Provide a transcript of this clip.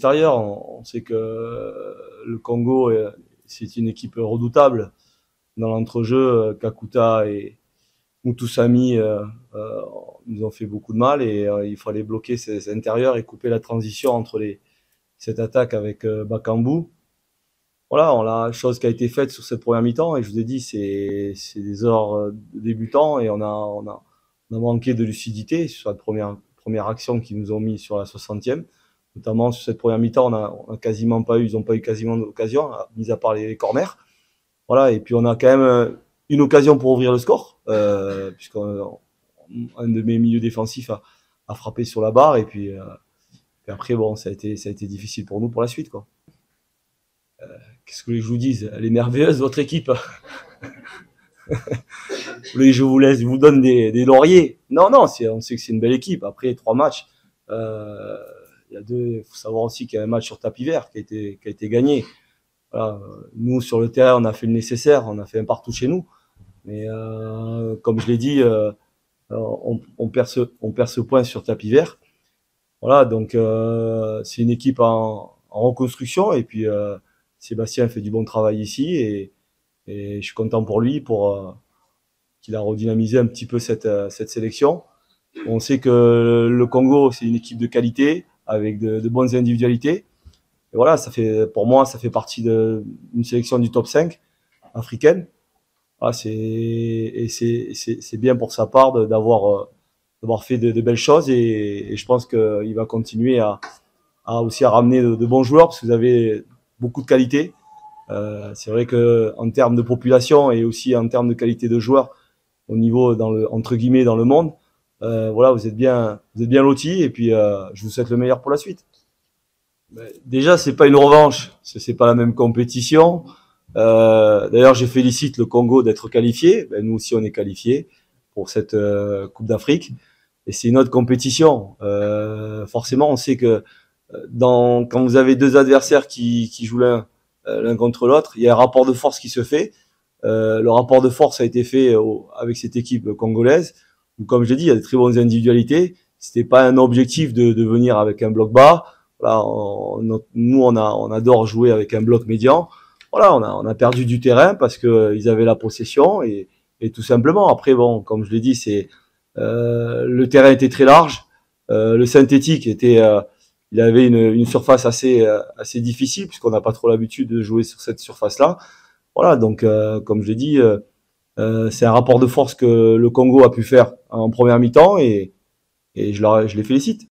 l'extérieur. On sait que le Congo, c'est une équipe redoutable dans l'entrejeu. Kakuta et Mutusami nous ont fait beaucoup de mal et il fallait bloquer ces intérieurs et couper la transition entre cette attaque avec Bakambu. Voilà, la chose qui a été faite sur cette première mi-temps, et je vous ai dit, c'est des erreurs de débutants et on a manqué de lucidité sur la première action qu'ils nous ont mis sur la 60e. Notamment sur cette première mi-temps, on a quasiment pas eu, ils n'ont pas eu quasiment d'occasion, mis à part les corners. Voilà, et puis on a quand même une occasion pour ouvrir le score, puisqu'un de mes milieux défensifs a frappé sur la barre, et puis après, bon, ça a été difficile pour nous pour la suite, quoi. Qu'est-ce que je vous dise? Elle est merveilleuse, votre équipe. Vous voulez que je vous laisse, je vous donne des lauriers? Non, on sait que c'est une belle équipe. Après 3 matchs, il faut savoir aussi qu'il y a un match sur tapis vert qui a été gagné. Voilà. Nous, sur le terrain, on a fait le nécessaire, on a fait un partout chez nous. Mais comme je l'ai dit, on perd ce point sur tapis vert. Voilà, donc c'est une équipe en reconstruction, et puis Sébastien fait du bon travail ici, et je suis content pour lui, qu'il a redynamisé un petit peu cette sélection. On sait que le Congo, c'est une équipe de qualité avec de bonnes individualités. Et voilà, pour moi, ça fait partie d'une sélection du top 5 africaine. Voilà, c'est bien pour sa part d'avoir fait de belles choses, et je pense qu'il va continuer aussi à ramener de bons joueurs, parce que vous avez beaucoup de qualité. C'est vrai que en termes de population et aussi en termes de qualité de joueurs au niveau entre guillemets dans le monde, voilà, vous êtes bien lotis, et puis je vous souhaite le meilleur pour la suite. Déjà, c'est pas une revanche, c'est pas la même compétition. D'ailleurs, je félicite le Congo d'être qualifié. Nous aussi, on est qualifiés pour cette Coupe d'Afrique, et c'est une autre compétition. Forcément, on sait que quand vous avez deux adversaires qui jouent l'un contre l'autre, il y a un rapport de force qui se fait. Le rapport de force a été fait avec cette équipe congolaise, où, comme je l'ai dit, il y a de très bonnes individualités. C'était pas un objectif de venir avec un bloc bas. Voilà, nous on adore jouer avec un bloc médian. Voilà, on a perdu du terrain parce que ils avaient la possession, et tout simplement. Après, bon, comme je l'ai dit, le terrain était très large, le synthétique il avait une surface assez difficile, puisqu'on n'a pas trop l'habitude de jouer sur cette surface-là. Voilà, donc comme je l'ai dit, c'est un rapport de force que le Congo a pu faire en première mi-temps, et je les félicite.